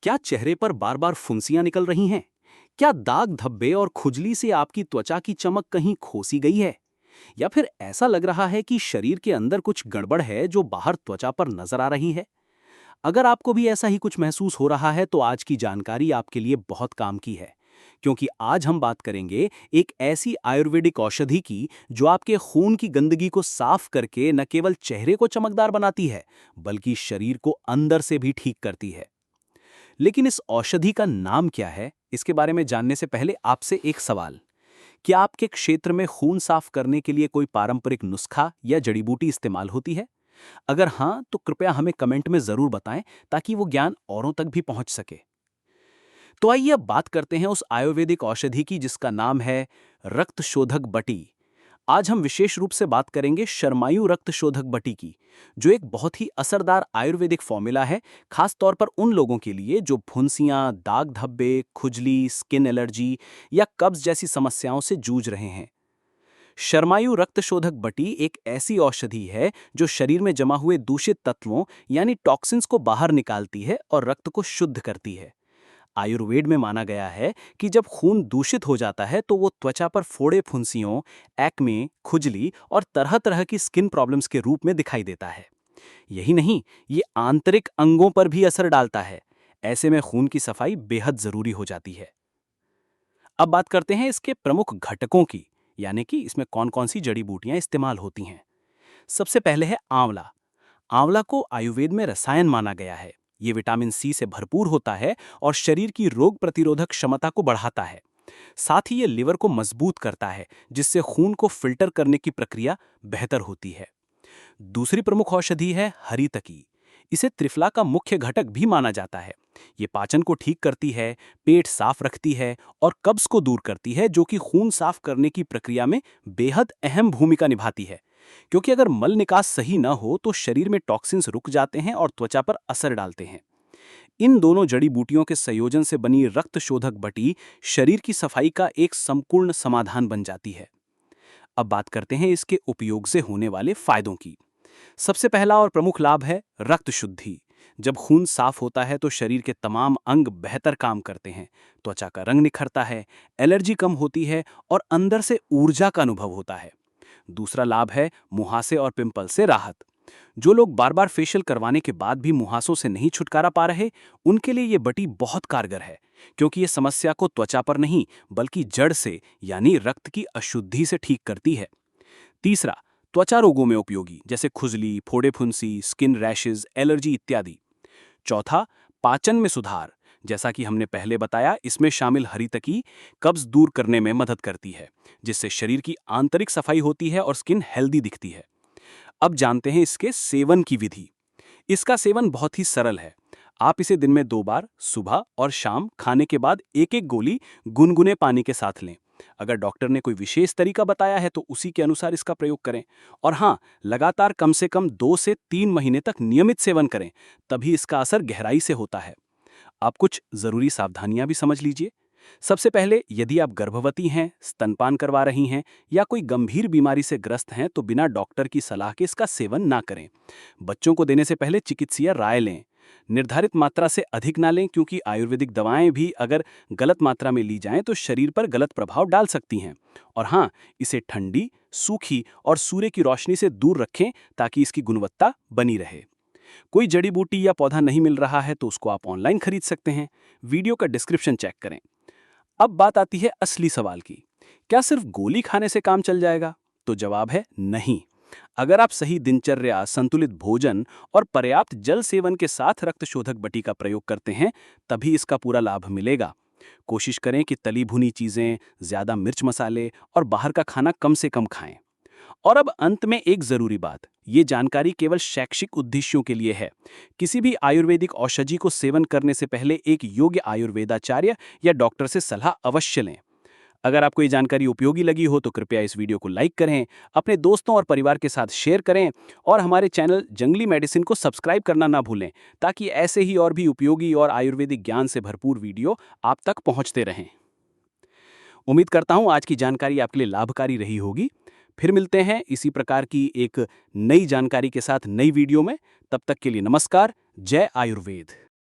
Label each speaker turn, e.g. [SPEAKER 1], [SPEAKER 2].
[SPEAKER 1] क्या चेहरे पर बार बार फुंसियां निकल रही हैं? क्या दाग धब्बे और खुजली से आपकी त्वचा की चमक कहीं खोसी गई है? या फिर ऐसा लग रहा है कि शरीर के अंदर कुछ गड़बड़ है जो बाहर त्वचा पर नजर आ रही है? अगर आपको भी ऐसा ही कुछ महसूस हो रहा है तो आज की जानकारी आपके लिए बहुत काम की है, क्योंकि आज हम बात करेंगे एक ऐसी आयुर्वेदिक औषधि की जो आपके खून की गंदगी को साफ करके न केवल चेहरे को चमकदार बनाती है, बल्कि शरीर को अंदर से भी ठीक करती है। लेकिन इस औषधि का नाम क्या है, इसके बारे में जानने से पहले आपसे एक सवाल। क्या आपके क्षेत्र में खून साफ करने के लिए कोई पारंपरिक नुस्खा या जड़ी बूटी इस्तेमाल होती है? अगर हाँ, तो कृपया हमें कमेंट में जरूर बताएं ताकि वो ज्ञान औरों तक भी पहुंच सके। तो आइए अब बात करते हैं उस आयुर्वेदिक औषधि की जिसका नाम है रक्त शोधक बटी। आज हम विशेष रूप से बात करेंगे शर्मायु रक्त शोधक बटी की, जो एक बहुत ही असरदार आयुर्वेदिक फॉर्मूला है, खास तौर पर उन लोगों के लिए जो फुंसियां, दाग धब्बे, खुजली, स्किन एलर्जी या कब्ज जैसी समस्याओं से जूझ रहे हैं। शर्मायु रक्त शोधक बटी एक ऐसी औषधि है जो शरीर में जमा हुए दूषित तत्वों यानी टॉक्सिन्स को बाहर निकालती है और रक्त को शुद्ध करती है। आयुर्वेद में माना गया है कि जब खून दूषित हो जाता है तो वो त्वचा पर फोड़े, फुंसियों, एक्ने, खुजली और तरह तरह की स्किन प्रॉब्लम्स के रूप में दिखाई देता है। यही नहीं, ये आंतरिक अंगों पर भी असर डालता है। ऐसे में खून की सफाई बेहद जरूरी हो जाती है। अब बात करते हैं इसके प्रमुख घटकों की, यानी कि इसमें कौन कौन सी जड़ी बूटियां इस्तेमाल होती हैं। सबसे पहले है आंवला। आंवला को आयुर्वेद में रसायन माना गया है। ये विटामिन सी से भरपूर होता है और शरीर की रोग प्रतिरोधक क्षमता को बढ़ाता है। साथ ही ये लिवर को मजबूत करता है, जिससे खून को फिल्टर करने की प्रक्रिया बेहतर होती है। दूसरी प्रमुख औषधि है हरी तकी। इसे त्रिफला का मुख्य घटक भी माना जाता है। ये पाचन को ठीक करती है, पेट साफ रखती है और कब्ज को दूर करती है, जो कि खून साफ करने की प्रक्रिया में बेहद अहम भूमिका निभाती है। क्योंकि अगर मल निकास सही ना हो तो शरीर में टॉक्सिन्स रुक जाते हैं और त्वचा पर असर डालते हैं। इन दोनों जड़ी बूटियों के संयोजन से बनी रक्त शोधक बटी शरीर की सफाई का एक संपूर्ण समाधान बन जाती है। अब बात करते हैं इसके उपयोग से होने वाले फायदों की। सबसे पहला और प्रमुख लाभ है रक्त शुद्धि। जब खून साफ होता है तो शरीर के तमाम अंग बेहतर काम करते हैं, त्वचा का रंग निखरता है, एलर्जी कम होती है और अंदर से ऊर्जा का अनुभव होता है। दूसरा लाभ है मुहासे और पिंपल से राहत। जो लोग बार बार फेशियल करवाने के बाद भी मुहासों से नहीं छुटकारा पा रहे, उनके लिए ये बटी बहुत कारगर है, क्योंकि ये समस्या को त्वचा पर नहीं बल्कि जड़ से यानी रक्त की अशुद्धि से ठीक करती है। तीसरा, त्वचा रोगों में उपयोगी जैसे खुजली, फोड़े फुंसी, स्किन रैशेज, एलर्जी इत्यादि। चौथा, पाचन में सुधार। जैसा कि हमने पहले बताया, इसमें शामिल हरी तकी कब्ज दूर करने में मदद करती है, जिससे शरीर की आंतरिक सफाई होती है और स्किन हेल्दी दिखती है। अब जानते हैं इसके सेवन की विधि। इसका सेवन बहुत ही सरल है। आप इसे दिन में 2 बार, सुबह और शाम खाने के बाद एक एक गोली गुनगुने पानी के साथ लें। अगर डॉक्टर ने कोई विशेष तरीका बताया है तो उसी के अनुसार इसका प्रयोग करें। और हाँ, लगातार कम से कम 2 से 3 महीने तक नियमित सेवन करें, तभी इसका असर गहराई से होता है। आप कुछ जरूरी सावधानियां भी समझ लीजिए। सबसे पहले, यदि आप गर्भवती हैं, स्तनपान करवा रही हैं या कोई गंभीर बीमारी से ग्रस्त हैं तो बिना डॉक्टर की सलाह के इसका सेवन ना करें। बच्चों को देने से पहले चिकित्सीय राय लें। निर्धारित मात्रा से अधिक ना लें, क्योंकि आयुर्वेदिक दवाएं भी अगर गलत मात्रा में ली जाएं तो शरीर पर गलत प्रभाव डाल सकती हैं। और हाँ, इसे ठंडी, सूखी और सूर्य की रोशनी से दूर रखें ताकि इसकी गुणवत्ता बनी रहे। कोई जड़ी बूटी या पौधा नहीं मिल रहा है तो उसको आप ऑनलाइन खरीद सकते हैं। वीडियो का डिस्क्रिप्शन चेक करें। अब बात आती है असली सवाल की। क्या सिर्फ गोली खाने से काम चल जाएगा? तो जवाब है नहीं। अगर आप सही दिनचर्या, संतुलित भोजन और पर्याप्त जल सेवन के साथ रक्त शोधक बटी का प्रयोग करते हैं, तभी इसका पूरा लाभ मिलेगा। कोशिश करें कि तली भुनी चीजें, ज्यादा मिर्च मसाले और बाहर का खाना कम से कम खाएं। और अब अंत में एक जरूरी बात, ये जानकारी केवल शैक्षिक उद्देश्यों के लिए है। किसी भी आयुर्वेदिक औषधि को सेवन करने से पहले एक योग्य आयुर्वेदाचार्य या डॉक्टर से सलाह अवश्य लें। अगर आपको ये जानकारी उपयोगी लगी हो तो कृपया इस वीडियो को लाइक करें, अपने दोस्तों और परिवार के साथ शेयर करें और हमारे चैनल जंगली मेडिसिन को सब्सक्राइब करना ना भूलें, ताकि ऐसे ही और भी उपयोगी और आयुर्वेदिक ज्ञान से भरपूर वीडियो आप तक पहुंचते रहें। उम्मीद करता हूं आज की जानकारी आपके लिए लाभकारी रही होगी। फिर मिलते हैं इसी प्रकार की एक नई जानकारी के साथ नई वीडियो में। तब तक के लिए नमस्कार। जय आयुर्वेद।